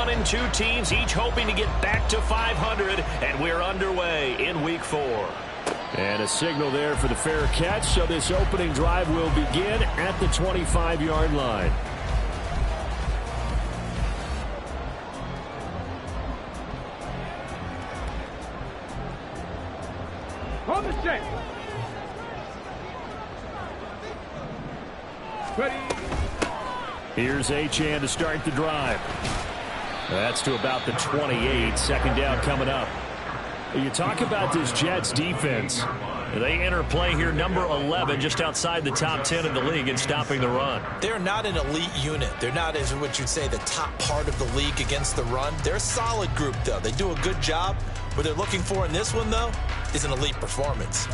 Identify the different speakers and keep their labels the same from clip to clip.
Speaker 1: 1 and 2 teams, each hoping to get back to 500, and we're underway in Week 4.
Speaker 2: And a signal there for the fair catch, so this opening drive will begin at the 25-yard line.
Speaker 3: On the set. Ready.
Speaker 2: Here's Achane to start the drive. That's to about the 28. Second down coming up. You talk about this Jets defense. They enter play here number 11, just outside the top 10 in the league in stopping the run.
Speaker 4: They're not an elite unit. They're not, as what you'd say, the top part of the league against the run. They're a solid group, though. They do a good job. What they're looking for in this one, though, is an elite performance.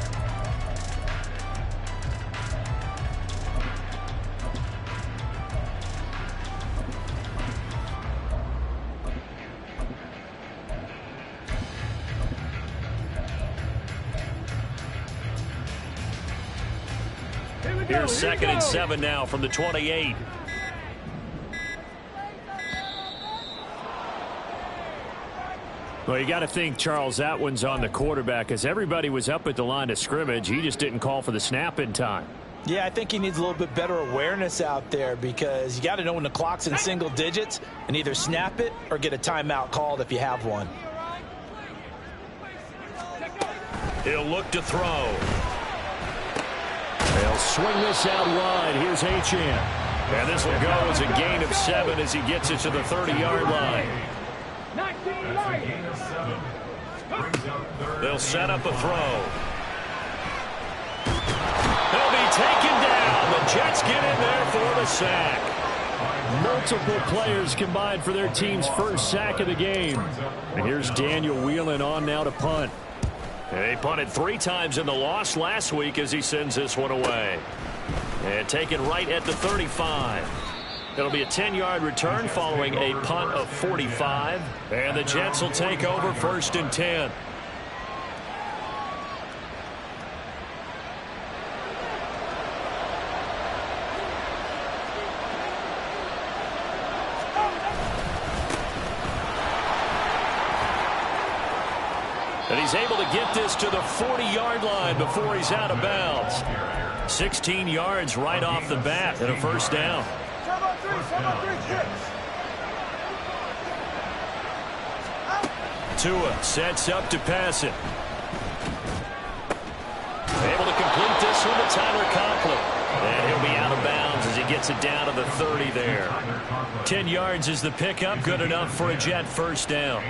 Speaker 2: Here's 2nd and 7 now from the 28. Well, you got to think, Charles, that one's on the quarterback, as everybody was up at the line of scrimmage. He just didn't call for the snap in time.
Speaker 4: Yeah, I think he needs a little bit better awareness out there, because you got to know when the clock's in single digits and either snap it or get a timeout called if you have one.
Speaker 1: He'll look to throw.
Speaker 2: They'll swing this out wide. Here's Achane.
Speaker 1: And this will go as a gain of 7 as he gets it to the 30-yard line. They'll set up a throw. He'll be taken down. The Jets get in there for the sack.
Speaker 2: Multiple players combined for their team's first sack of the game. And here's Daniel Whelan on now to punt.
Speaker 1: They punted 3 times in the loss last week as he sends this one away. And taken right at the 35. It'll be a 10-yard return following a punt of 45. And the Jets will take over 1st and 10. And he's able to get this to the 40-yard line before he's out of bounds. 16 yards right off the bat and a first down. Tua sets up to pass it. Able to complete this one to Tyler Conklin. And he'll be out of bounds as he gets it down to the 30 there. 10 yards is the pickup, good enough for a Jet first down.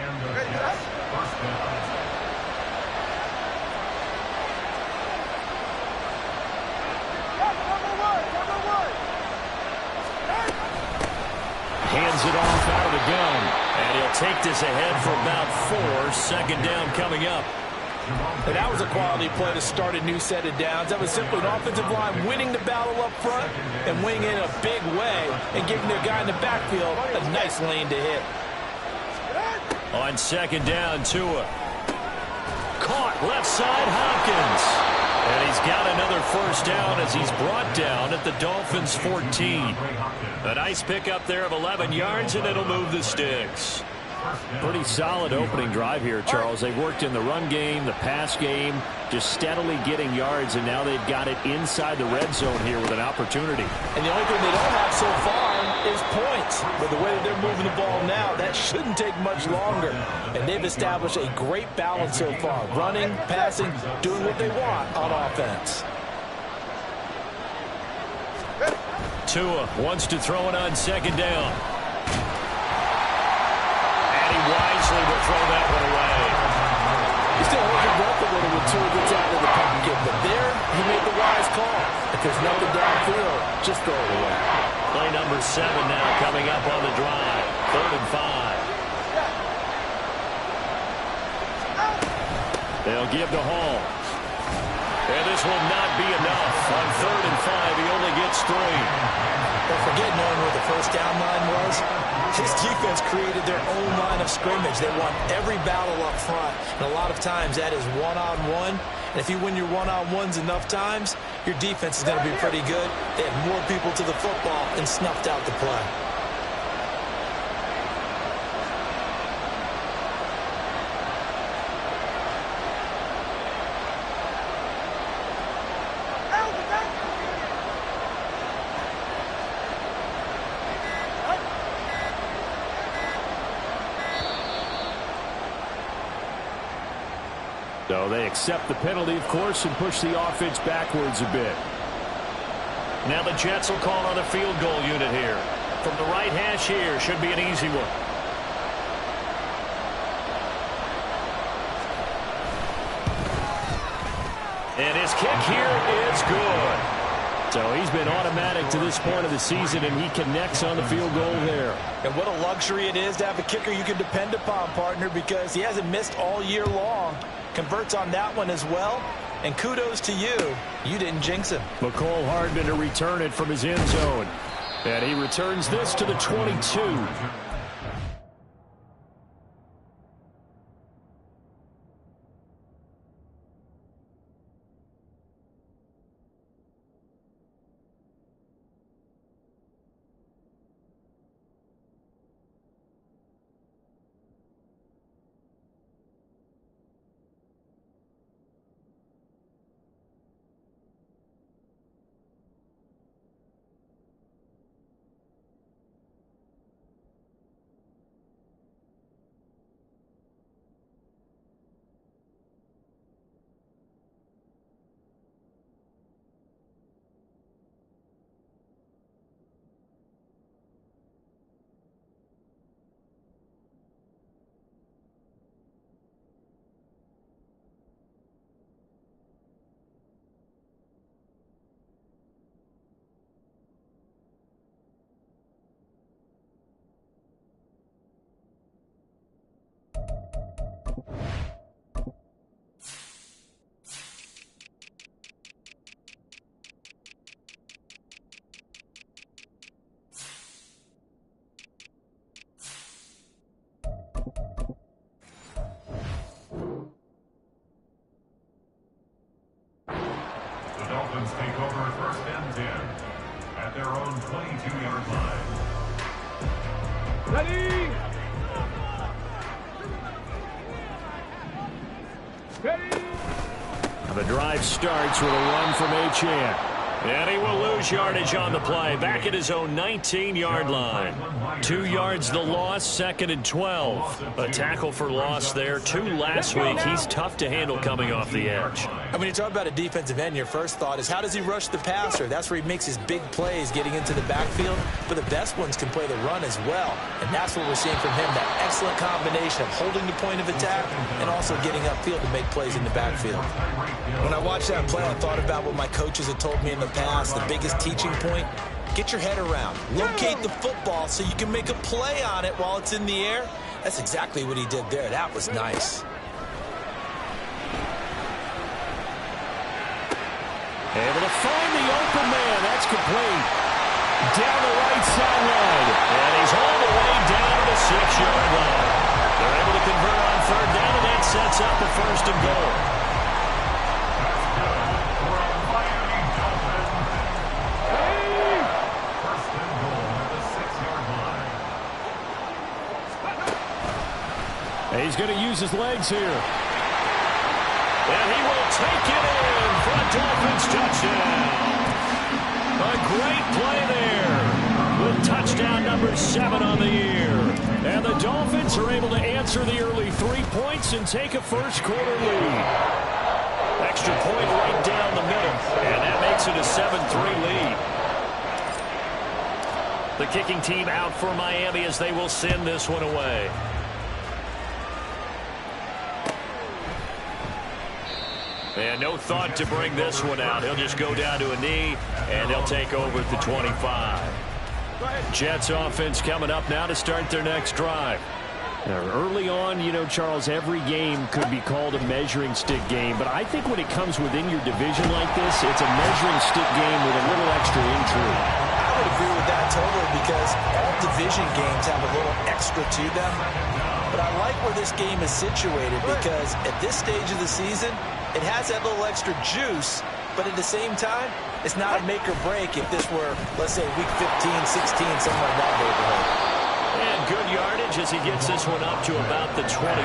Speaker 1: Hands it off out of the gun. And he'll take this ahead for about 4. Second down coming up.
Speaker 4: And that was a quality play to start a new set of downs. That was simply an offensive line winning the battle up front and winning in a big way and giving their guy in the backfield a nice lane to hit.
Speaker 1: On second down, Tua. Caught left side, Hopkins. And he's got another first down as he's brought down at the Dolphins' 14. A nice pickup there of 11 yards, and it'll move the sticks.
Speaker 2: Pretty solid opening drive here, Charles. They've worked in the run game, the pass game, just steadily getting yards, and now they've got it inside the red zone here with an opportunity.
Speaker 4: And the only thing they don't have so far is points. But the way that they're moving the ball now, that shouldn't take much longer. And they've established a great balance so far. Running, passing, doing what they want on offense.
Speaker 1: Tua wants to throw it on second down. And he wisely will throw that one away.
Speaker 4: He still holds your breath a little when Tua gets out of the pocket, but there he made the wise call. If there's nothing downfield, just throw it away.
Speaker 1: Play number 7 now coming up on the drive. 3rd and 5. They'll give to Hall. And this will not be enough. On 3rd and 5, he only gets 3.
Speaker 4: Don't forget knowing where the first down line was. His defense created their own line of scrimmage. They won every battle up front. And a lot of times that is one-on-one. And if you win your one-on-ones enough times, your defense is going to be pretty good. They had more people to the football and snuffed out the play.
Speaker 2: So they accept the penalty, of course, and push the offense backwards a bit.
Speaker 1: Now the Jets will call on the field goal unit here. From the right hash here, should be an easy one. And his kick here is good. So he's been automatic to this point of the season, and he connects on the field goal there.
Speaker 4: And what a luxury it is to have a kicker you can depend upon, partner, because he hasn't missed all year long. Converts on that one as well. And kudos to you. You didn't jinx him.
Speaker 2: McCole Hardman to return it from his end zone. And he returns this to the 22.
Speaker 5: Take over first and 10 at their own 22-yard line.
Speaker 3: Ready? Ready?
Speaker 2: The drive starts with a run from Achane.
Speaker 1: And he will lose yardage on the play. Back at his own 19-yard line. 2 yards the loss, 2nd and 12. A tackle for loss there. 2 last week. He's tough to handle coming off the edge.
Speaker 4: And when you talk about a defensive end, your first thought is how does he rush the passer? That's where he makes his big plays getting into the backfield. But the best ones can play the run as well. And that's what we're seeing from him, that excellent combination of holding the point of attack and also getting upfield to make plays in the backfield. When I watched that play, I thought about what my coaches had told me in the past. The biggest teaching point, get your head around. Locate the football so you can make a play on it while it's in the air. That's exactly what he did there. That was nice.
Speaker 2: Able to find the open man. That's complete. Down the right sideline.
Speaker 1: And he's all the way down to the 6-yard line. They're able to convert on 3rd down, and that sets up a 1st and goal.
Speaker 2: He's going to use his legs here.
Speaker 1: And he will take it in for a Dolphins touchdown. A great play there with touchdown number 7 on the year. And the Dolphins are able to answer the early 3 points and take a first-quarter lead. Extra point right down the middle, and that makes it a 7-3 lead. The kicking team out for Miami as they will send this one away. And no thought to bring this one out. He'll just go down to a knee, and they'll take over at the 25. Jets offense coming up now to start their next drive.
Speaker 2: Now, early on, you know, Charles, every game could be called a measuring stick game. But I think when it comes within your division like this, it's a measuring stick game with a little extra intrigue.
Speaker 4: I would agree with that totally because all division games have a little extra to them. But I like where this game is situated because at this stage of the season, it has that little extra juice, but at the same time, it's not a make or break if this were, let's say, week 15, 16, somewhere in that neighborhood.
Speaker 1: And good yardage as he gets this one up to about the 23.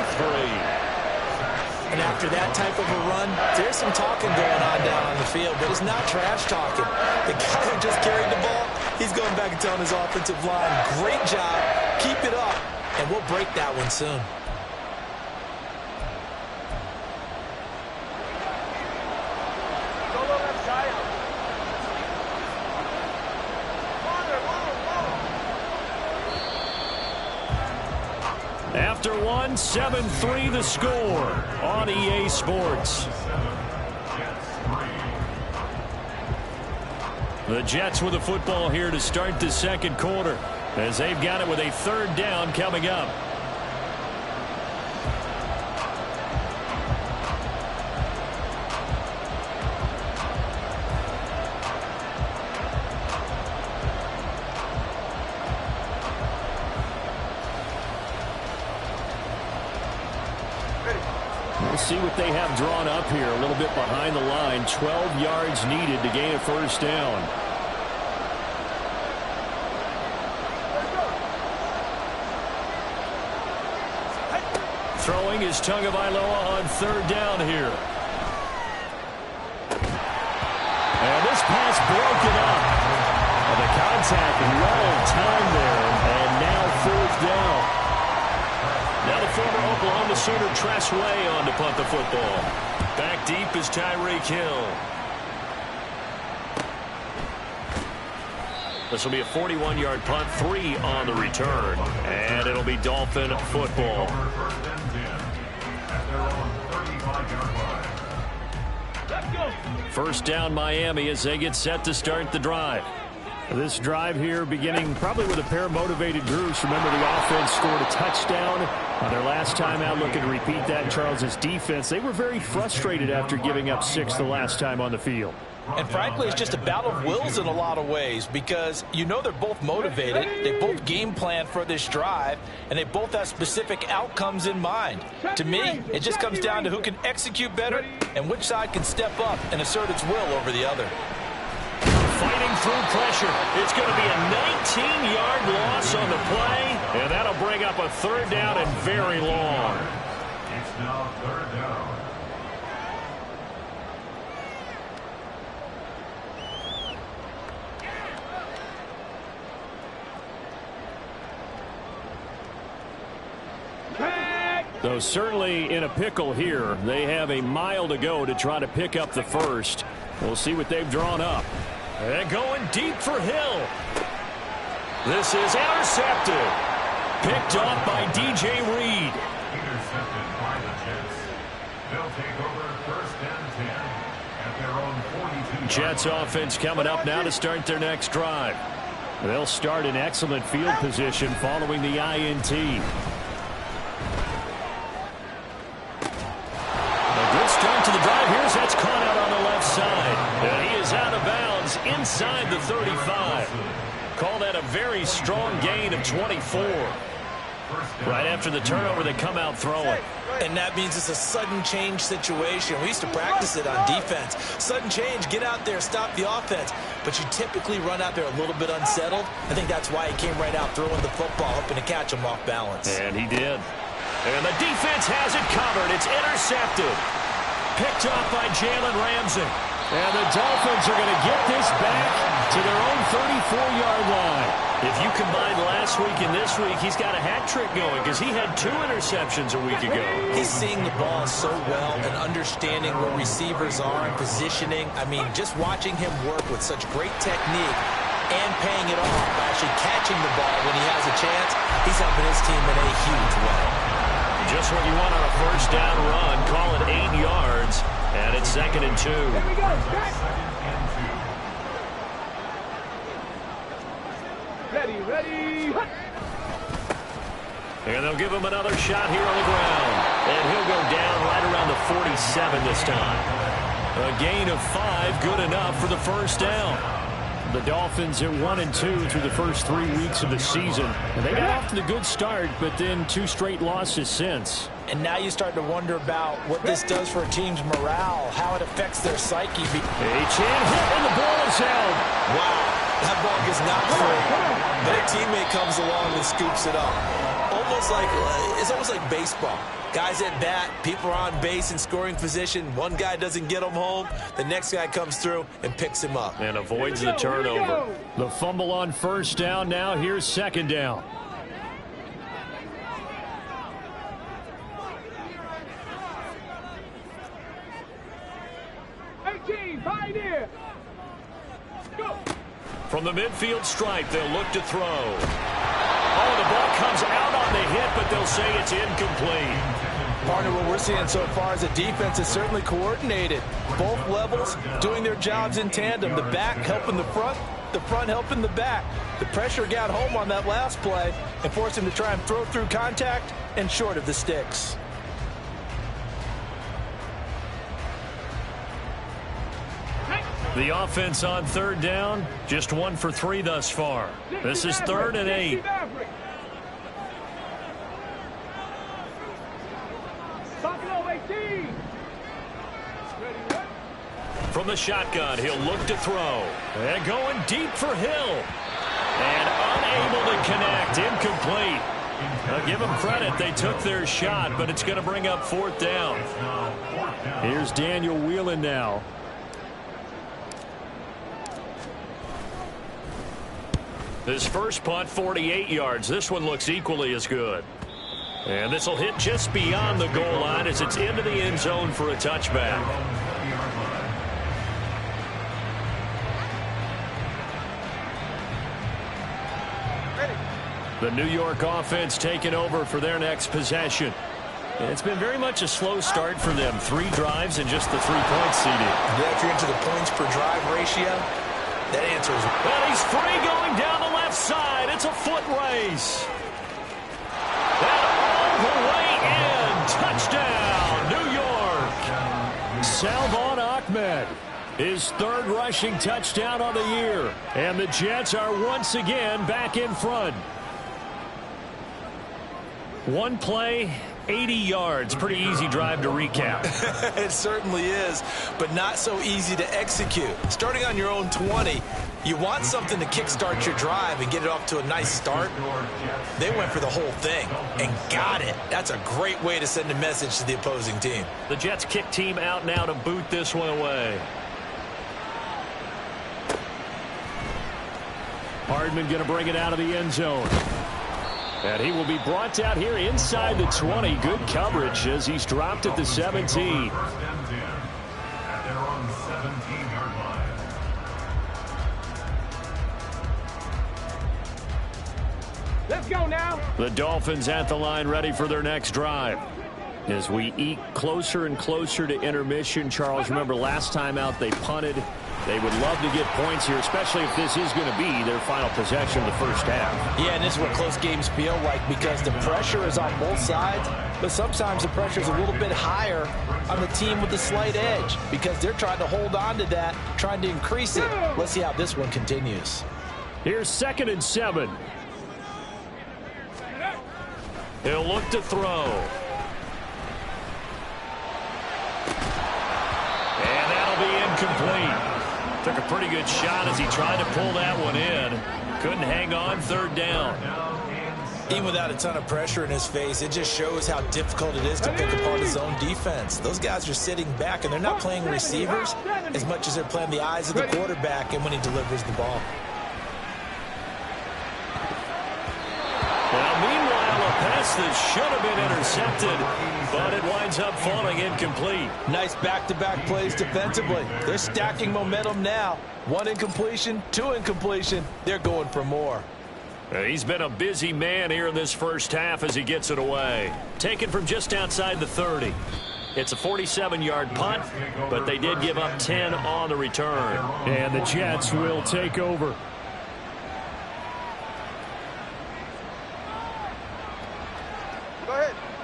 Speaker 4: And after that type of a run, there's some talking going on down on the field, but it's not trash talking. The guy who just carried the ball, he's going back and telling his offensive line, great job, keep it up, and we'll break that one soon.
Speaker 1: 7-3 the score on EA Sports. The Jets with the football here to start the second quarter, as they've got it with a third down coming up. We'll see what they have drawn up here. A little bit behind the line. 12 yards needed to gain a first down. Throwing is Tagovailoa on third down here. And this pass broken up. And the contact, long time there. And now fourth down. Now the former Oklahoma Sooner Tress Way on to punt the football. Back deep is Tyreek Hill. This will be a 41-yard punt, 3 on the return. And it'll be Dolphin football. First down Miami as they get set to start the drive. This drive here beginning probably with a pair of motivated groups. Remember, the offense scored a touchdown on their last time out. Looking to repeat that. Charles's defense, they were very frustrated after giving up 6 the last time on the field.
Speaker 4: And frankly, it's just a battle of wills in a lot of ways, because you know they're both motivated. They both game plan for this drive, and they both have specific outcomes in mind. To me, it just comes down to who can execute better and which side can step up and assert its will over the other.
Speaker 1: Fighting through pressure. It's going to be a 19-yard loss on the play, and that'll bring up a third down and very long.
Speaker 5: It's now third down.
Speaker 1: Though certainly in a pickle here. They have a mile to go to try to pick up the first. We'll see what they've drawn up. And going deep for Hill. This is intercepted. Picked off by DJ Reed.
Speaker 5: Intercepted by the Jets. They'll take over first and 10 at their own 42.
Speaker 1: Jets offense coming up now to start their next drive. They'll start in excellent field position following the INT. A good start to the drive. Here's that's caught out on the left side. And he is out of bounds inside the 35. Call that a very strong gain of 24. Right after the turnover, they come out throwing.
Speaker 4: And that means it's a sudden change situation. We used to practice it on defense. Sudden change, get out there, stop the offense. But you typically run out there a little bit unsettled. I think that's why he came right out throwing the football, hoping to catch him off balance.
Speaker 1: And he did. And the defense has it covered. It's intercepted. Picked off by Jalen Ramsey. And the Dolphins are going to get this back to their own 34-yard line. If you combine last week and this week, he's got a hat trick going because he had 2 interceptions a week ago.
Speaker 4: He's seeing the ball so well and understanding where receivers are and positioning. I mean, just watching him work with such great technique and paying it off by actually catching the ball when he has a chance, he's helping his team in a huge way.
Speaker 1: Just what you want on a first down run. Call it 8 yards, and it's 2nd and 2.
Speaker 3: Here we go. Ready.
Speaker 1: And they'll give him another shot here on the ground. And he'll go down right around the 47 this time. A gain of 5, good enough for the first down. The Dolphins at 1-2 through the first 3 weeks of the season. And they got off to the good start, but then 2 straight losses since.
Speaker 4: And now you start to wonder about what this does for a team's morale, how it affects their psyche.
Speaker 1: Achane hit, and the ball is held.
Speaker 4: Wow, that ball gets knocked free. But a teammate comes along and scoops it up. It's almost like baseball. Guys at bat, people are on base in scoring position. One guy doesn't get him home. The next guy comes through and picks him up.
Speaker 1: And avoids the turnover. The fumble on first down. Now here's 2nd down. From the midfield stripe, they'll look to throw. Oh, the ball comes out on to hit, but they'll say it's incomplete.
Speaker 4: Partner, what we're seeing so far is the defense is certainly coordinated. Both levels doing their jobs in tandem. The back helping the front helping the back. The pressure got home on that last play and forced him to try and throw through contact and short of the sticks.
Speaker 1: The offense on third down, just 1 for 3 thus far. This is 3rd and 8. From the shotgun, he'll look to throw. And going deep for Hill. And unable to connect. Incomplete. Now give them credit. They took their shot, but it's going to bring up 4th down.
Speaker 2: Here's Daniel Whelan now.
Speaker 1: His first punt, 48 yards. This one looks equally as good. And this will hit just beyond the goal line as it's into the end zone for a touchback. The New York offense taking over for their next possession. It's been very much a slow start for them. 3 drives and just the 3 points seeded.
Speaker 4: Yeah, if you're into the points per drive ratio, that answer is...
Speaker 1: Well, he's free going down the left side. It's a foot race. And all the way in. Touchdown, New York.
Speaker 2: Salvon Ahmed, his 3rd rushing touchdown on the year. And the Jets are once again back in front.
Speaker 1: 1 play, 80 yards. Pretty easy drive to recap.
Speaker 4: It certainly is, but not so easy to execute. Starting on your own 20, you want something to kickstart your drive and get it off to a nice start. They went for the whole thing and got it. That's a great way to send a message to the opposing team.
Speaker 1: The Jets kick team out now to boot this one away.
Speaker 2: Hardman going to bring it out of the end zone. And he will be brought out here inside the 20. Good coverage as he's dropped at the 17.
Speaker 3: Let's go now.
Speaker 2: The Dolphins at the line ready for their next drive. As we eke closer and closer to intermission, Charles, remember last time out they punted. They would love to get points here, especially if this is going to be their final possession of the first half.
Speaker 4: Yeah, and this is what close games feel like because the pressure is on both sides, but sometimes the pressure is a little bit higher on the team with the slight edge because they're trying to hold on to that, trying to increase it. Let's see how this one continues.
Speaker 2: Here's 2nd and 7.
Speaker 1: He'll look to throw. And that'll be incomplete. Took a pretty good shot as he tried to pull that one in. Couldn't hang on. 3rd down.
Speaker 4: Even without a ton of pressure in his face, it just shows how difficult it is to pick apart his own defense. Those guys are sitting back, and they're not playing receivers as much as they're playing the eyes of the quarterback and when he delivers the ball.
Speaker 1: Well, meanwhile, a pass that should have been intercepted, but it winds up falling incomplete.
Speaker 4: Nice back-to-back plays defensively. They're stacking momentum now. 1 incompletion, 2 incompletion. They're going for more.
Speaker 1: He's been a busy man here in this first half as he gets it away. Taken from just outside the 30. It's a 47-yard punt, but they did give up 10 on the return.
Speaker 2: And the Jets will take over.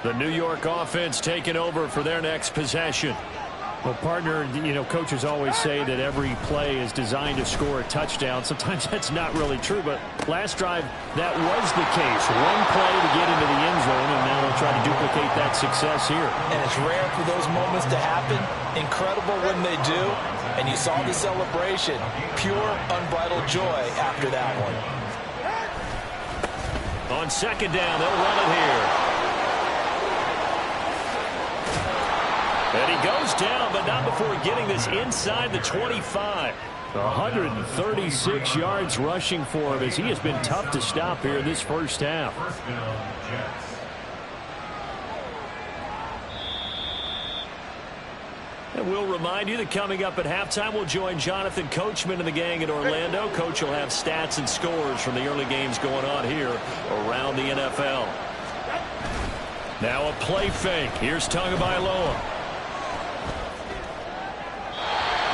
Speaker 1: The New York offense taking over for their next possession.
Speaker 2: Well, partner, coaches always say that every play is designed to score a touchdown. Sometimes that's not really true, but last drive, that was the case. 1 play to get into the end zone, and now they'll try to duplicate that success here.
Speaker 4: And it's rare for those moments to happen. Incredible when they do. And you saw the celebration. Pure, unbridled joy after that one.
Speaker 1: On 2nd down, they'll run it here. And he goes down, but not before getting this inside the 25.
Speaker 2: 136 yards rushing for him as he has been tough to stop here in this first half.
Speaker 1: And we'll remind you that coming up at halftime, we'll join Jonathan Coachman and the gang in Orlando. Coach will have stats and scores from the early games going on here around the NFL. Now a play fake. Here's Tagovailoa.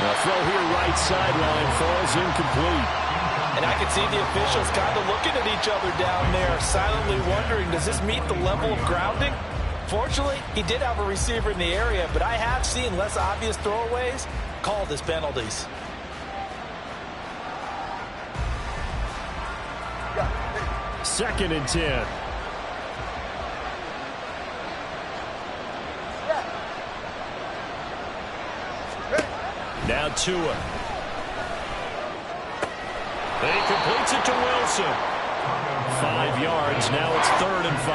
Speaker 1: A throw here right sideline falls incomplete.
Speaker 4: And I can see the officials kind of looking at each other down there, silently wondering, does this meet the level of grounding? Fortunately, he did have a receiver in the area, but I have seen less obvious throwaways called as penalties.
Speaker 2: Second and 10.
Speaker 1: Now Tua. He completes it to Wilson. 5 yards. Now it's 3rd and 5.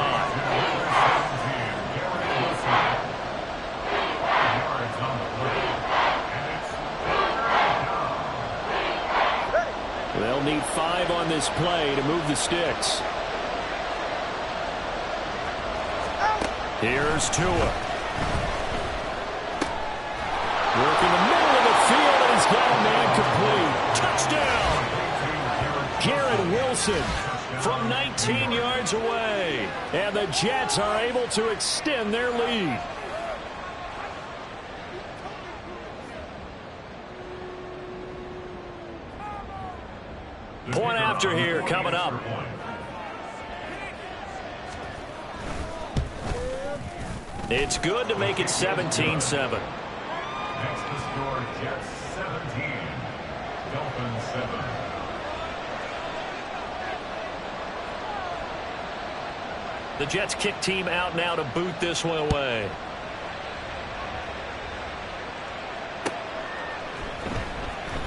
Speaker 2: They'll need 5 on this play to move the sticks.
Speaker 1: Here's Tua. Working the middle of the field, and he's got a man complete. Touchdown! Garrett Wilson from 19 yards away.
Speaker 2: And the Jets are able to extend their lead.
Speaker 1: Point after here coming up. It's good to make it 17-7.
Speaker 5: Next to score, Jets 17, Dolphins 7.
Speaker 1: The Jets kick team out now to boot this one away.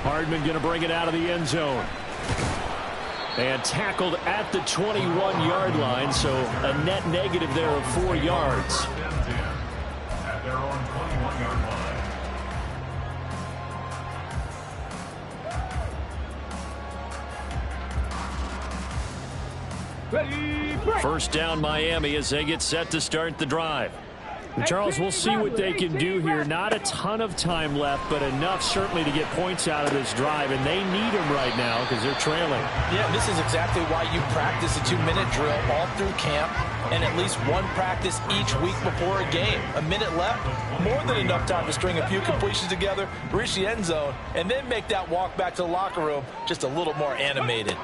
Speaker 2: Hardman going to bring it out of the end zone. And tackled at the 21-yard line, so a net negative there of 4 yards.
Speaker 5: At their own 21-yard line.
Speaker 1: First down Miami as they get set to start the drive.
Speaker 2: Charles, we'll see what they can do here. Not a ton of time left, but enough certainly to get points out of this drive, and they need them right now because they're trailing.
Speaker 4: Yeah, this is exactly why you practice a 2-minute drill all through camp and at least one practice each week before a game. A minute left, more than enough time to string a few completions together, reach the end zone, and then make that walk back to the locker room just a little more animated.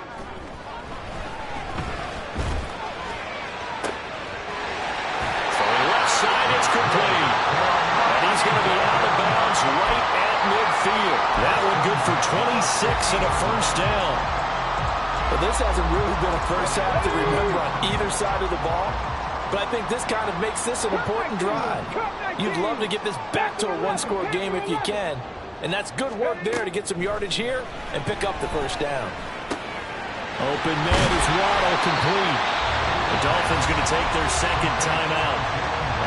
Speaker 1: It's complete. And he's going to be out of bounds right at midfield. That one good for 26 and a first down.
Speaker 4: Well, this hasn't really been a first half to remember on either side of the ball, but I think this kind of makes this an important drive. You'd love to get this back to a one-score game if you can, and that's good work there to get some yardage here and pick up the first down.
Speaker 1: Open man is Waddle complete. The Dolphins going to take their second timeout,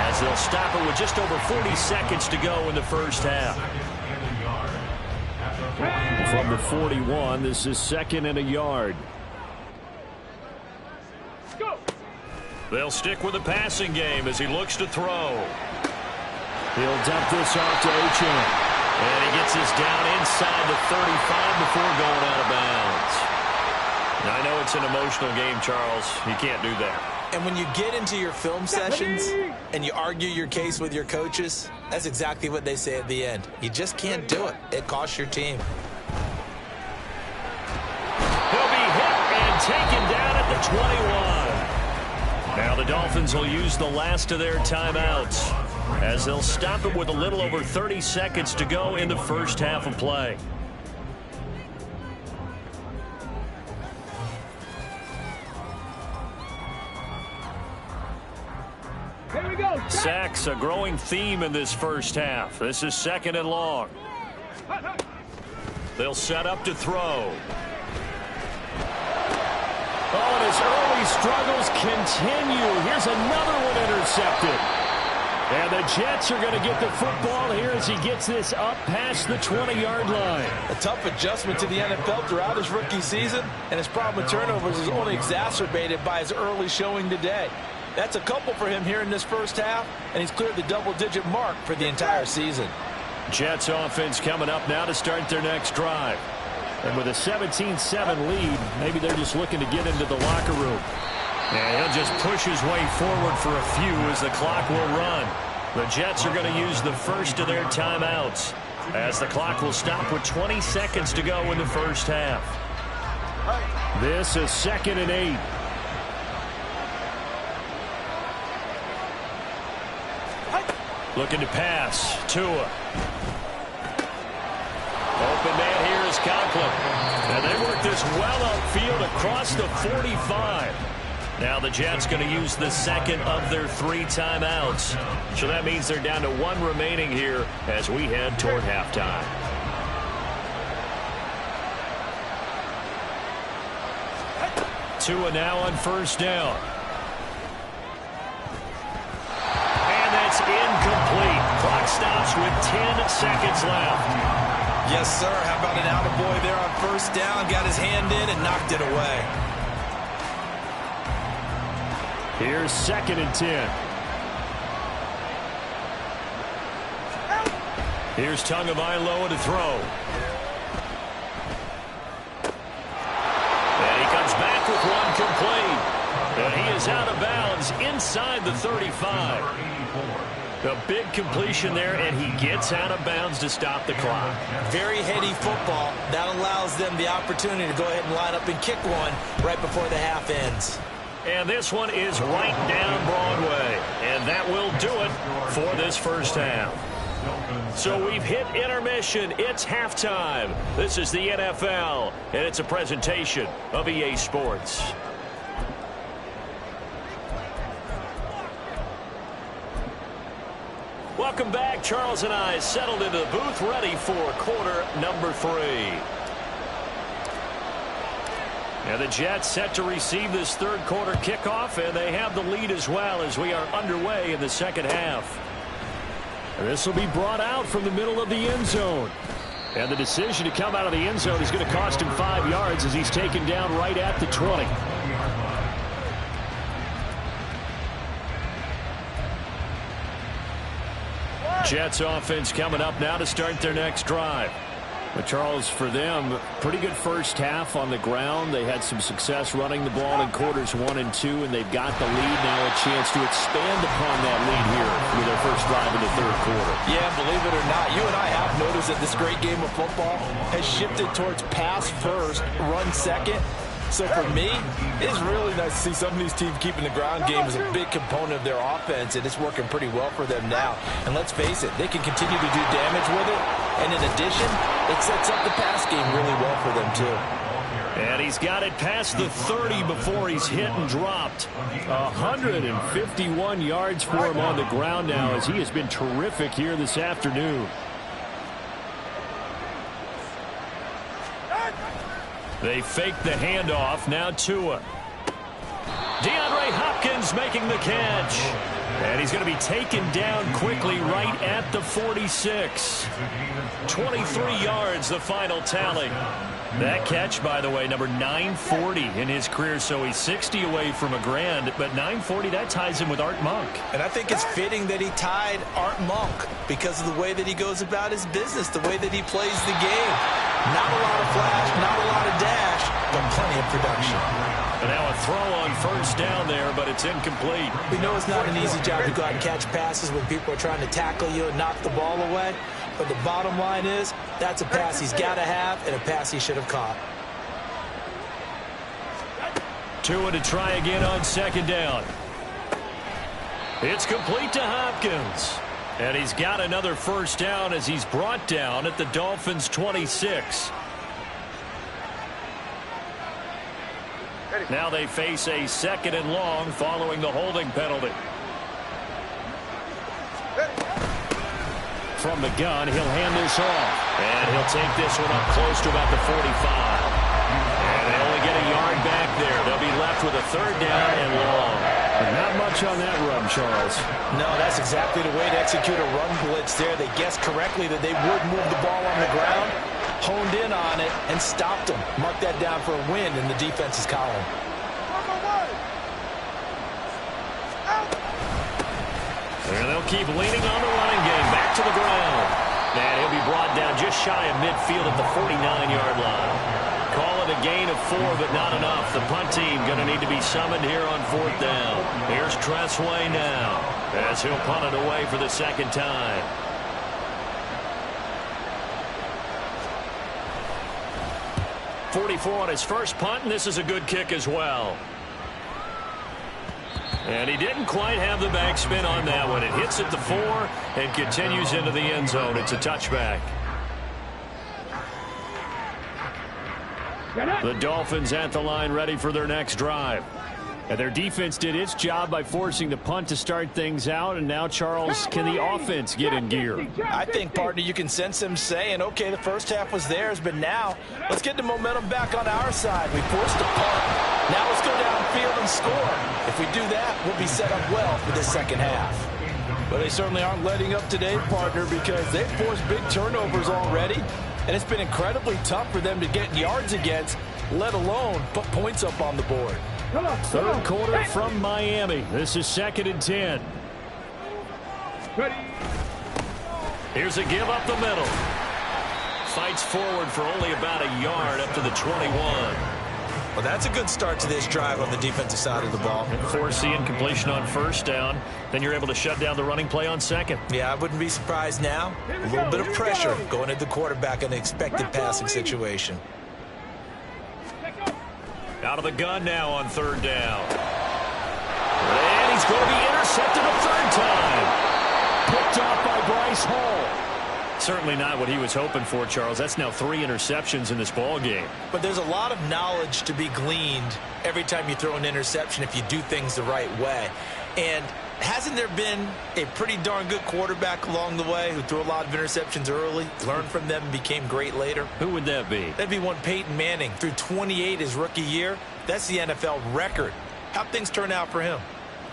Speaker 1: as they'll stop it with just over 40 seconds to go in the first half.
Speaker 2: From the 41, this is 2nd and a yard.
Speaker 1: They'll stick with the passing game as he looks to throw.
Speaker 2: He'll dump this off to Achane.
Speaker 1: And he gets this down inside the 35 before going out of bounds. Now, I know it's an emotional game, Charles. You can't do that.
Speaker 4: And when you get into your film sessions and you argue your case with your coaches, that's exactly what they say at the end. You just can't do it. It costs your team.
Speaker 1: He'll be hit and taken down at the 21. Now the Dolphins will use the last of their timeouts as they'll stop it with a little over 30 seconds to go in the first half of play. Sacks, a growing theme in this first half. This is 2nd and long. They'll set up to throw.
Speaker 2: Oh, and his early struggles continue. Here's another one intercepted. And the Jets are going to get the football here as he gets this up past the 20-yard line.
Speaker 4: A tough adjustment to the NFL throughout his rookie season, and his problem with turnovers is only exacerbated by his early showing today. That's a couple for him here in this first half, and he's cleared the double-digit mark for the entire season.
Speaker 1: Jets offense coming up now to start their next drive.
Speaker 2: And with a 17-7 lead, maybe they're just looking to get into the locker room.
Speaker 1: And he'll just push his way forward for a few as the clock will run. The Jets are going to use the first of their timeouts as the clock will stop with 20 seconds to go in the first half.
Speaker 2: This is 2nd and 8.
Speaker 1: Looking to pass. Tua. Open man here is Conklin. And they work this well upfield across the 45. Now the Jets going to use the second of their 3 timeouts. So that means they're down to 1 remaining here as we head toward halftime. Tua now on first down. And that's incomplete. Clock stops with 10 seconds left.
Speaker 4: Yes, sir. How about an attaboy there on first down? Got his hand in and knocked it away.
Speaker 2: Here's 2nd and 10.
Speaker 1: Here's Tagovailoa to throw. And he comes back with one complete. And he is out of bounds inside the 35. A big completion there, and he gets out of bounds to stop the clock.
Speaker 4: Very heady football. That allows them the opportunity to go ahead and line up and kick one right before the half ends.
Speaker 1: And this one is right down Broadway. And that will do it for this first half. So we've hit intermission. It's halftime. This is the NFL, and it's a presentation of EA Sports. Welcome back. Charles and I settled into the booth ready for quarter number 3. And the Jets set to receive this third quarter kickoff, and they have the lead as well as we are underway in the second half.
Speaker 2: This will be brought out from the middle of the end zone. And the decision to come out of the end zone is going to cost him 5 yards as he's taken down right at the 20.
Speaker 1: Jets offense coming up now to start their next drive.
Speaker 2: But Charles, for them, pretty good first half on the ground. They had some success running the ball in quarters 1 and 2, and they've got the lead now, a chance to expand upon that lead here with their first drive in the third quarter.
Speaker 4: Yeah, believe it or not, you and I have noticed that this great game of football has shifted towards pass first, run second. So for me, it's really nice to see some of these teams keeping the ground game as a big component of their offense, and it's working pretty well for them now. And let's face it, they can continue to do damage with it. And in addition, it sets up the pass game really well for them too.
Speaker 1: And he's got it past the 30 before he's hit and dropped.
Speaker 2: 151 yards for him on the ground now as he has been terrific here this afternoon.
Speaker 1: They fake the handoff. Now Tua. DeAndre Hopkins making the catch. And he's going to be taken down quickly right at the 46. 23 yards, the final tally. That catch, by the way, number 940 in his career, so he's 60 away from a grand, but 940, that ties him with Art Monk.
Speaker 4: And I think it's fitting that he tied Art Monk because of the way that he goes about his business, the way that he plays the game. Not a lot of flash, not a lot of dash, but plenty of production.
Speaker 1: And now a throw on first down there, but it's incomplete.
Speaker 4: We know it's not an easy job to go out and catch passes when people are trying to tackle you and knock the ball away. But the bottom line is, that's a pass he's got to have and a pass he should have caught.
Speaker 1: Tua to try again on second down. It's complete to Hopkins. And he's got another first down as he's brought down at the Dolphins' 26. Now they face a second and long following the holding penalty.
Speaker 2: From the gun, he'll hand this off.
Speaker 1: And he'll take this one up close to about the 45. And they only get a yard back there. They'll be left with a third down and long.
Speaker 2: But not much on that run, Charles.
Speaker 4: No, that's exactly the way to execute a run blitz there. They guessed correctly that they would move the ball on the ground, honed in on it, and stopped them. Mark that down for a win in the defense's column.
Speaker 1: And they'll keep leaning on the running game. Back to the ground. And he'll be brought down just shy of midfield at the 49-yard line. Call it a gain of 4, but not enough. The punt team going to need to be summoned here on 4th down. Here's Tressway now as he'll punt it away for the second time. .44 on his first punt, and this is a good kick as well. And he didn't quite have the backspin on that one. It hits at the 4 and continues into the end zone. It's a touchback. The Dolphins at the line ready for their next drive. And their defense did its job by forcing the punt to start things out. And now, Charles, can the offense get in gear?
Speaker 4: I think, partner, you can sense them saying, okay, the first half was theirs, but now let's get the momentum back on our side. We forced a punt. Now let's go downfield and score. If we do that, we'll be set up well for the second half. But they certainly aren't letting up today, partner, because they've forced big turnovers already. And it's been incredibly tough for them to get yards against, let alone put points up on the board.
Speaker 2: Third quarter from Miami. This is 2nd and 10.
Speaker 1: Here's a give up the middle. Fights forward for only about a yard up to the 21.
Speaker 4: Well, that's a good start to this drive on the defensive side of the ball.
Speaker 1: Force the incompletion on 1st down. Then you're able to shut down the running play on 2nd.
Speaker 4: Yeah, I wouldn't be surprised now. A little bit of pressure going at the quarterback in the expected passing situation.
Speaker 1: Out of the gun now on 3rd down. And he's going to be intercepted a 3rd time.
Speaker 2: Picked off by Bryce Hall.
Speaker 1: Certainly not what he was hoping for, Charles. That's now 3 interceptions in this ball game.
Speaker 4: But there's a lot of knowledge to be gleaned every time you throw an interception if you do things the right way. And hasn't there been a pretty darn good quarterback along the way who threw a lot of interceptions early, learned from them, and became great later?
Speaker 1: Who would that be?
Speaker 4: That'd be one Peyton Manning. Threw 28 his rookie year. That's the NFL record. How'd things turn out for him?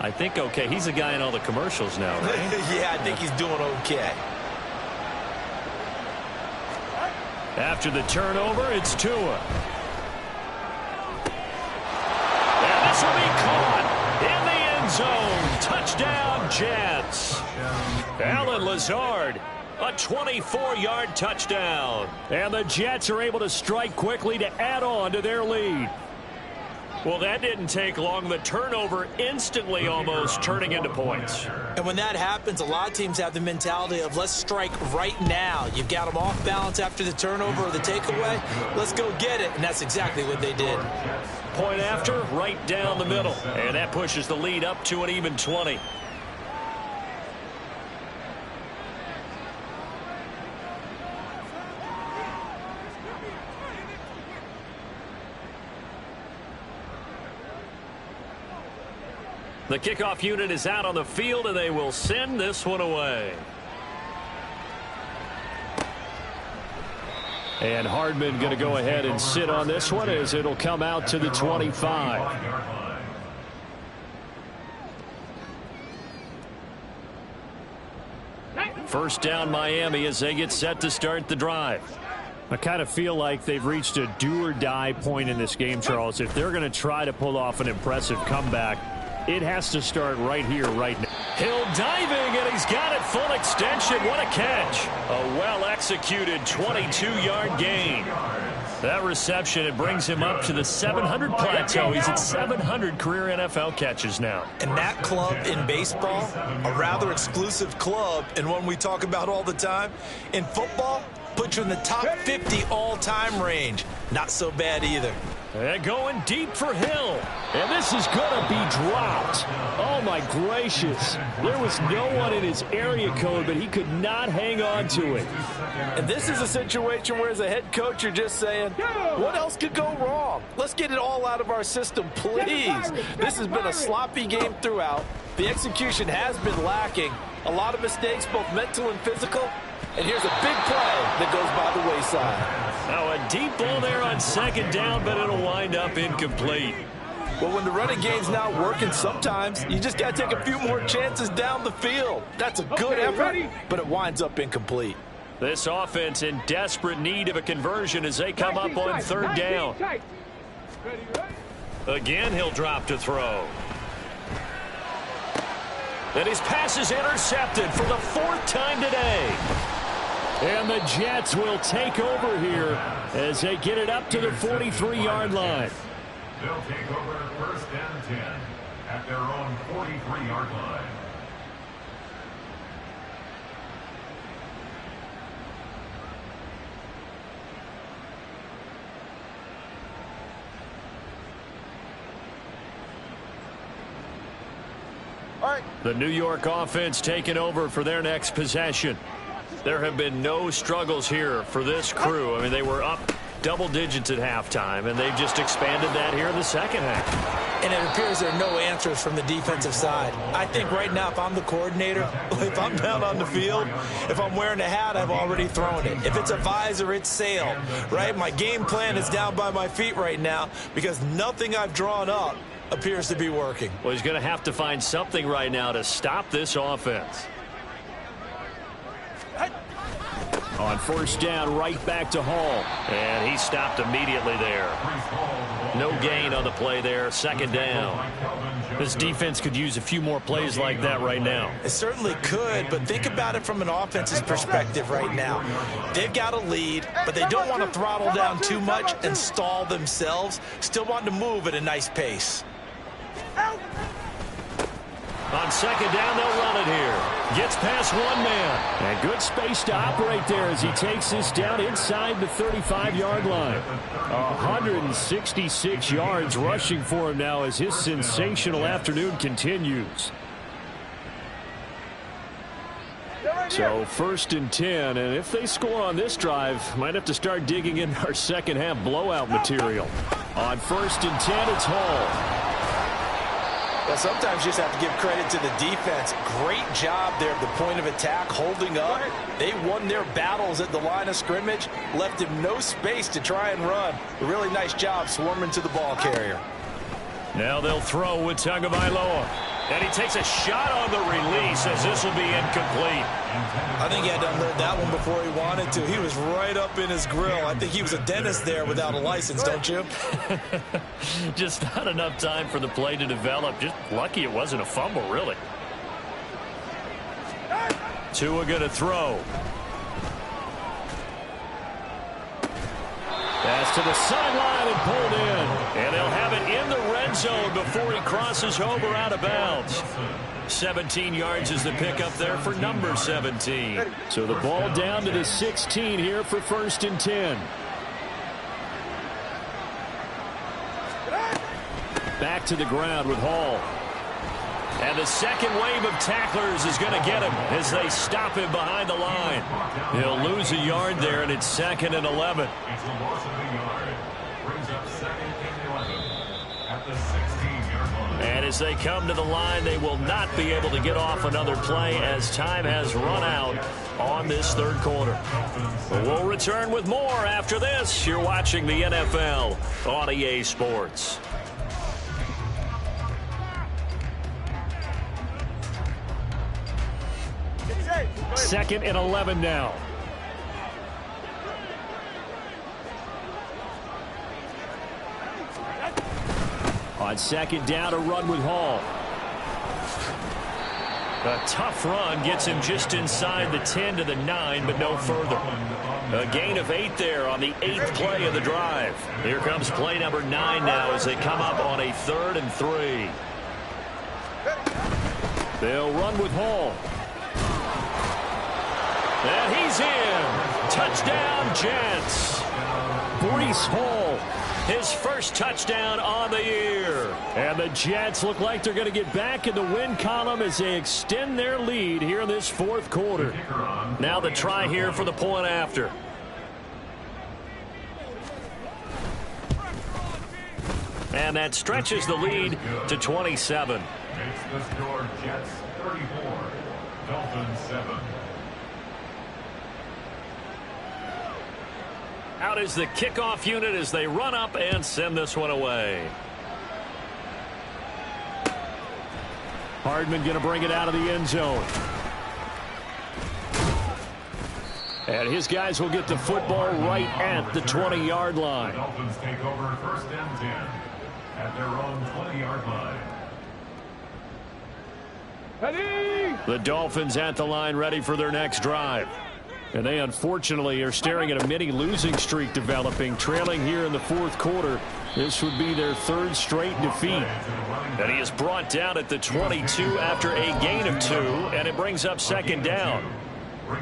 Speaker 1: I think okay. He's a guy in all the commercials now, right?
Speaker 4: Yeah, I think he's doing okay.
Speaker 1: After the turnover, it's Tua. And this will be caught in the end zone. Touchdown, Jets. Allen Lazard, a 24-yard touchdown.
Speaker 2: And the Jets are able to strike quickly to add on to their lead.
Speaker 1: Well, that didn't take long. The turnover instantly almost turning into points.
Speaker 4: And when that happens, a lot of teams have the mentality of let's strike right now. You've got them off balance after the turnover or the takeaway. Let's go get it. And that's exactly what they did.
Speaker 1: Point after, right down the middle. And that pushes the lead up to an even 20. The kickoff unit is out on the field, and they will send this one away.
Speaker 2: And Hardman going to go ahead and sit on this one as it'll come out to the 25.
Speaker 1: First down, Miami, as they get set to start the drive.
Speaker 2: I kind of feel like they've reached a do-or-die point in this game, Charles. If they're going to try to pull off an impressive comeback, it has to start right here, right now.
Speaker 1: Hill diving, and he's got it full extension. What a catch. A well-executed 22-yard gain. That reception, it brings him up to the 700 plateau. He's at 700 career NFL catches now.
Speaker 4: And that club in baseball, a rather exclusive club, and one we talk about all the time. In football, put you in the top 50 all-time range. Not so bad either.
Speaker 1: And going deep for Hill.
Speaker 2: And this is going to be dropped. Oh, my gracious. There was no one in his area code, but he could not hang on to it.
Speaker 4: And this is a situation where, as a head coach, you're just saying, what else could go wrong? Let's get it all out of our system, please. This has been a sloppy game throughout. The execution has been lacking. A lot of mistakes, both mental and physical. And here's a big play that goes by the wayside.
Speaker 1: Now a deep ball there on second down, but it'll wind up incomplete.
Speaker 4: Well, when the running game's not working, sometimes you just got to take a few more chances down the field. That's a good effort, but it winds up incomplete.
Speaker 1: This offense in desperate need of a conversion as they come up on third down. Again, he'll drop to throw. And his pass is intercepted for the 4th time today.
Speaker 2: And the Jets will take over here as they get it up to the 43-yard line.
Speaker 5: They'll take over first and 10 at their own 43-yard line.
Speaker 1: The New York offense taking over for their next possession. There have been no struggles here for this crew. I mean, they were up double digits at halftime, and they've just expanded that here in the second half.
Speaker 4: And it appears there are no answers from the defensive side. I think right now, if I'm the coordinator, if I'm down on the field, if I'm wearing a hat, I've already thrown it. If it's a visor, it's sailed, right? My game plan is down by my feet right now because nothing I've drawn up appears to be working.
Speaker 1: Well, he's going to have to find something right now to stop this offense.
Speaker 2: On first down, right back to Hall.
Speaker 1: And he stopped immediately there. No gain on the play there. Second down. This defense could use a few more plays like that right now.
Speaker 4: It certainly could, but think about it from an offense's perspective right now. They've got a lead, but they don't want to throttle down too much and stall themselves. Still want to move at a nice pace.
Speaker 1: On second down, they'll run it here. Gets past one man.
Speaker 2: And good space to operate there as he takes this down inside the 35-yard line. 166 yards rushing for him now as his sensational afternoon continues. So first and 10, and if they score on this drive, might have to start digging in our second half blowout material. On first and 10, it's Hall.
Speaker 4: Well, sometimes you just have to give credit to the defense. Great job there at the point of attack, holding up. They won their battles at the line of scrimmage, left him no space to try and run. A really nice job swarming to the ball carrier.
Speaker 1: Now they'll throw with Tagovailoa. And he takes a shot on the release as this will be incomplete.
Speaker 4: I think he had to unload that one before he wanted to. He was right up in his grill. I think he was a dentist there without a license, don't you?
Speaker 1: Just not enough time for the play to develop. Just lucky it wasn't a fumble, really. Tua going to throw. Pass to the sideline and pulled in. And they'll have it in the red zone before he crosses over out of bounds. 17 yards is the pickup there for number 17.
Speaker 2: So the ball down to the 16 here for first and 10. Back to the ground with Hall.
Speaker 1: And the second wave of tacklers is going to get him as they stop him behind the line. He'll lose a yard there, and it's second and 11.
Speaker 5: It's a loss of a yard. Brings up second and 11 at the 16-yard line.
Speaker 1: And as they come to the line, they will not be able to get off another play as time has run out on this third quarter. We'll return with more after this. You're watching the NFL on EA Sports.
Speaker 2: Second and 11 now. On second down, a run with Hall.
Speaker 1: A tough run gets him just inside the 10 to the 9, but no further. A gain of 8 there on the 8th play of the drive. Here comes play number 9 now as they come up on a 3rd and 3.
Speaker 2: They'll run with Hall.
Speaker 1: And he's in. Touchdown, Jets.
Speaker 2: Breece Hall.
Speaker 1: His first touchdown on the year.
Speaker 2: And the Jets look like they're going to get back in the win column as they extend their lead here in this fourth quarter.
Speaker 1: Now the try here for the point after. And that stretches the lead to 27.
Speaker 5: Makes the score Jets 34, Dolphins 7.
Speaker 1: Out is the kickoff unit as they run up and send this one away.
Speaker 2: Hardman going to bring it out of the end zone. And his guys will get the football right at the 20-yard line.
Speaker 5: The Dolphins take over first and 10 at their own 20-yard line.
Speaker 3: Ready?
Speaker 1: The Dolphins at the line ready for their next drive.
Speaker 2: And they unfortunately are staring at a mini losing streak developing, trailing here in the fourth quarter. This would be their third straight defeat.
Speaker 1: And he is brought down at the 22 after a gain of 2, and it brings up second down.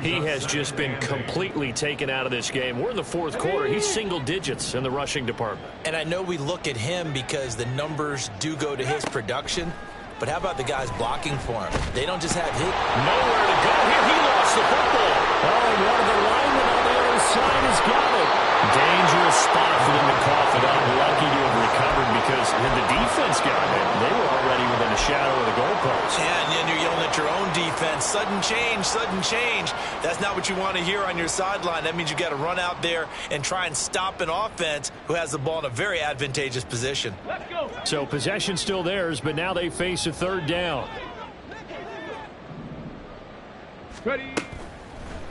Speaker 1: He has just been completely taken out of this game. We're in the fourth quarter. He's single digits in the rushing department.
Speaker 4: And I know we look at him because the numbers do go to his production. But how about the guys blocking for him? They don't just have hit.
Speaker 1: Nowhere to go here. He lost the football.
Speaker 2: Oh, and one of the linemen on the other side has got it.
Speaker 1: Dangerous spot for them to cough it up. Lucky to have recovered because when the defense got it, they were already within a shadow of the goalpost.
Speaker 4: Yeah, and then you're yelling at your own defense. Sudden change, sudden change. That's not what you want to hear on your sideline. That means you got to run out there and try and stop an offense who has the ball in a very advantageous position.
Speaker 3: Let's go.
Speaker 2: So possession still theirs, but now they face a third down.
Speaker 3: Ready.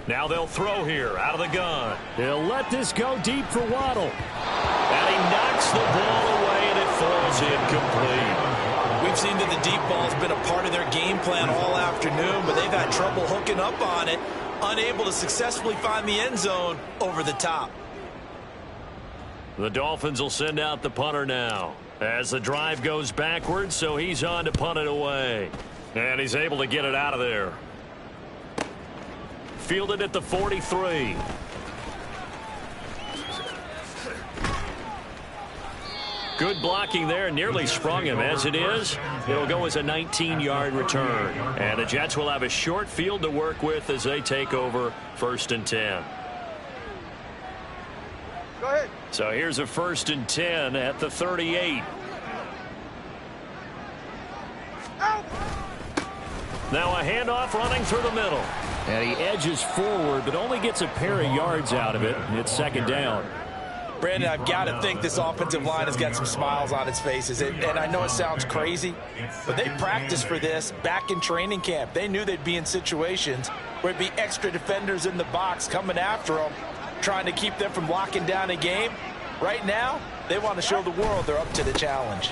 Speaker 1: Now they'll throw here out of the gun.
Speaker 2: They'll let this go deep for Waddle.
Speaker 1: And he knocks the ball away, and it falls incomplete.
Speaker 4: We've seen that the deep ball's been a part of their game plan all afternoon, but they've had trouble hooking up on it, unable to successfully find the end zone over the top.
Speaker 1: The Dolphins will send out the punter now as the drive goes backwards, so he's on to punt it away. And he's able to get it out of there. Fielded at the 43. Good blocking there. Nearly sprung him. As it is, it'll go as a 19-yard return. And the Jets will have a short field to work with as they take over 1st and 10.
Speaker 3: Go ahead.
Speaker 1: So here's a 1st and 10 at the 38.
Speaker 3: Out.
Speaker 1: Now a handoff running through the middle.
Speaker 2: And he edges forward, but only gets a pair of yards out of it. It's second down.
Speaker 4: Brandon, I've got to think this offensive line has got some smiles on its faces. And I know it sounds crazy, but they practiced for this back in training camp. They knew they'd be in situations where it'd be extra defenders in the box coming after them, trying to keep them from locking down a game. Right now, they want to show the world they're up to the challenge.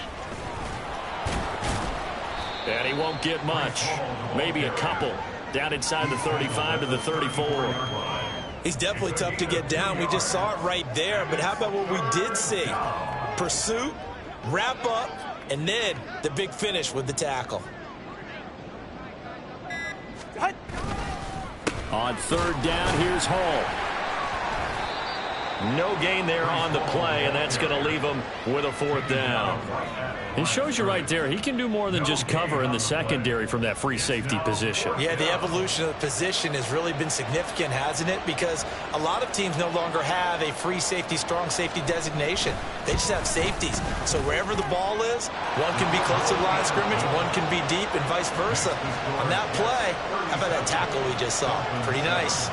Speaker 1: And he won't get much. Maybe a couple. Down inside the 35 to the 34.
Speaker 4: He's definitely tough to get down. We just saw it right there. But how about what we did see? Pursuit, wrap up, and then the big finish with the tackle.
Speaker 2: On third down, here's Hall.
Speaker 1: No gain there on the play, and that's going to leave him with a 4th down.
Speaker 2: It shows you right there, he can do more than just cover in the secondary from that free safety position.
Speaker 4: Yeah, the evolution of the position has really been significant, hasn't it? Because a lot of teams no longer have a free safety, strong safety designation. They just have safeties. So wherever the ball is, one can be close to the line of scrimmage, one can be deep, and vice versa. On that play, how about that tackle we just saw? Pretty nice.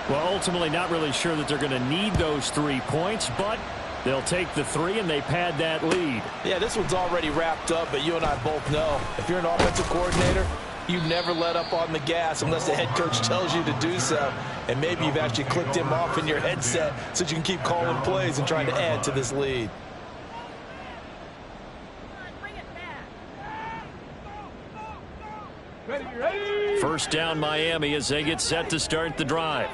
Speaker 2: Well, ultimately not really sure that they're going to need those 3 points, but they'll take the 3 and they pad that lead.
Speaker 4: Yeah, this one's already wrapped up, but you and I both know if you're an offensive coordinator, you never let up on the gas unless the head coach tells you to do so. And maybe you've actually clicked him off in your headset so you can keep calling plays and trying to add to this lead.
Speaker 3: Ready.
Speaker 1: 1st down Miami as they get set to start the drive.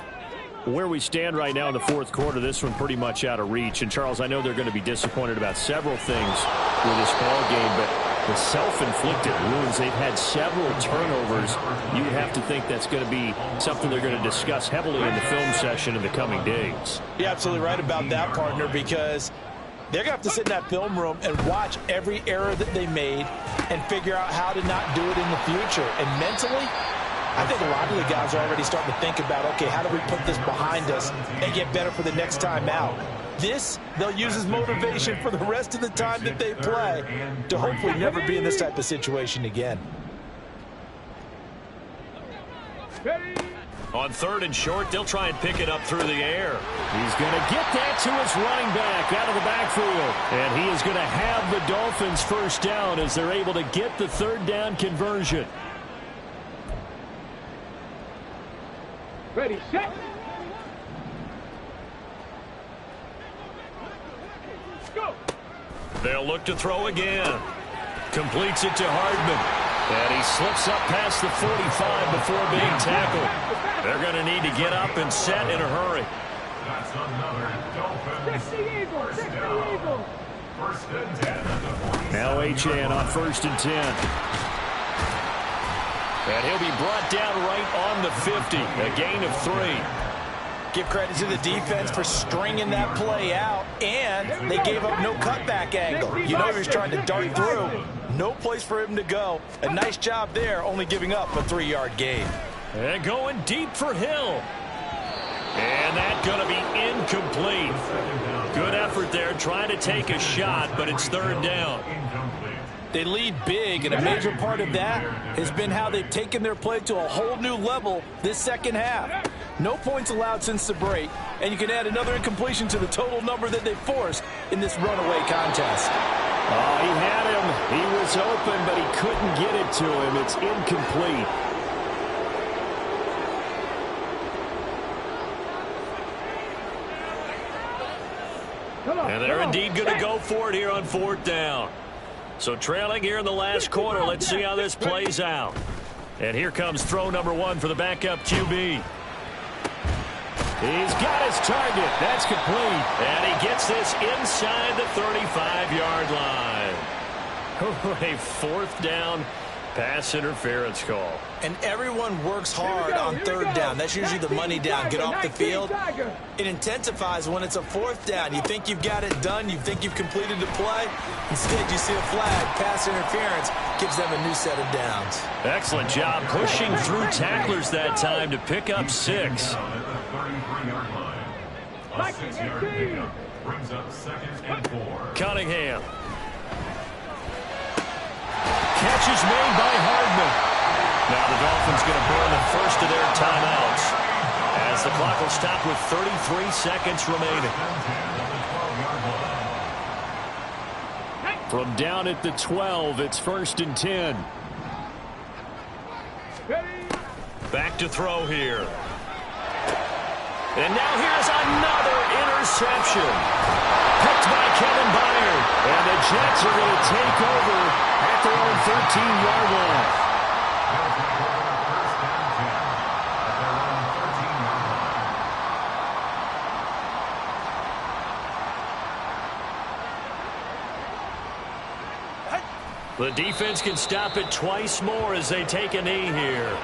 Speaker 2: Where we stand right now in the fourth quarter, this one pretty much out of reach. And, Charles, I know they're going to be disappointed about several things with this ball game, but the self-inflicted wounds, they've had several turnovers. You would have to think that's going to be something they're going to discuss heavily in the film session in the coming days.
Speaker 4: You're absolutely right about that, partner, because they're going to have to sit in that film room and watch every error that they made and figure out how to not do it in the future. And mentally, I think a lot of the guys are already starting to think about, okay, how do we put this behind us and get better for the next time out? This, they'll use as motivation for the rest of the time that they play to hopefully never be in this type of situation again.
Speaker 3: Ready.
Speaker 1: On 3rd and short, they'll try and pick it up through the air.
Speaker 2: He's going to get that to his running back out of the backfield. And he is going to have the Dolphins 1st down as they're able to get the 3rd down conversion.
Speaker 3: Ready, set. Go.
Speaker 1: They'll look to throw again. Completes it to Hardman. And he slips up past the 45 before being tackled. They're going to need to get up and set in a hurry.
Speaker 5: That's another Dolphins first down. First and 10 at the 47.
Speaker 2: Now H.A. on 1st and 10.
Speaker 1: And he'll be brought down right on the 50. A gain of 3.
Speaker 4: Give credit to the defense for stringing that play out, and they gave up no cutback angle. You know he was trying to dart through. No place for him to go. A nice job there, only giving up a 3-yard gain.
Speaker 1: And going deep for Hill. And that's going to be incomplete. Good effort there, trying to take a shot, but it's 3rd down.
Speaker 4: They lead big, and a major part of that has been how they've taken their play to a whole new level this second half. No points allowed since the break, and you can add another incompletion to the total number that they forced in this runaway contest.
Speaker 2: Oh, he had him. He was open, but he couldn't get it to him. It's incomplete.
Speaker 1: And they're indeed going to go for it here on 4th down. So trailing here in the last quarter. Let's see how this plays out. And here comes throw number 1 for the backup QB.
Speaker 2: He's got his target. That's complete.
Speaker 1: And he gets this inside the 35-yard line. A 4th down pass interference call.
Speaker 4: And everyone works hard on 3rd down. That's usually the money down. Get off the field. It intensifies when it's a 4th down. You think you've got it done. You think you've completed the play. Instead, you see a flag. Pass interference gives them a new set of downs.
Speaker 1: Excellent job pushing through tacklers that time to pick up 6.
Speaker 5: A 6-yard pickup brings up 2nd and 4.
Speaker 1: Cunningham. Catch is made by Hardman. Now the Dolphins going to burn the first of their timeouts as the clock will stop with 33 seconds remaining.
Speaker 2: From down at the 12, it's 1st and 10.
Speaker 1: Back to throw here. And now here's another interception. Picked by Kevin Byard. And the Jets are going to take over at their own 13-yard line. The defense can stop it twice more as they take a knee here.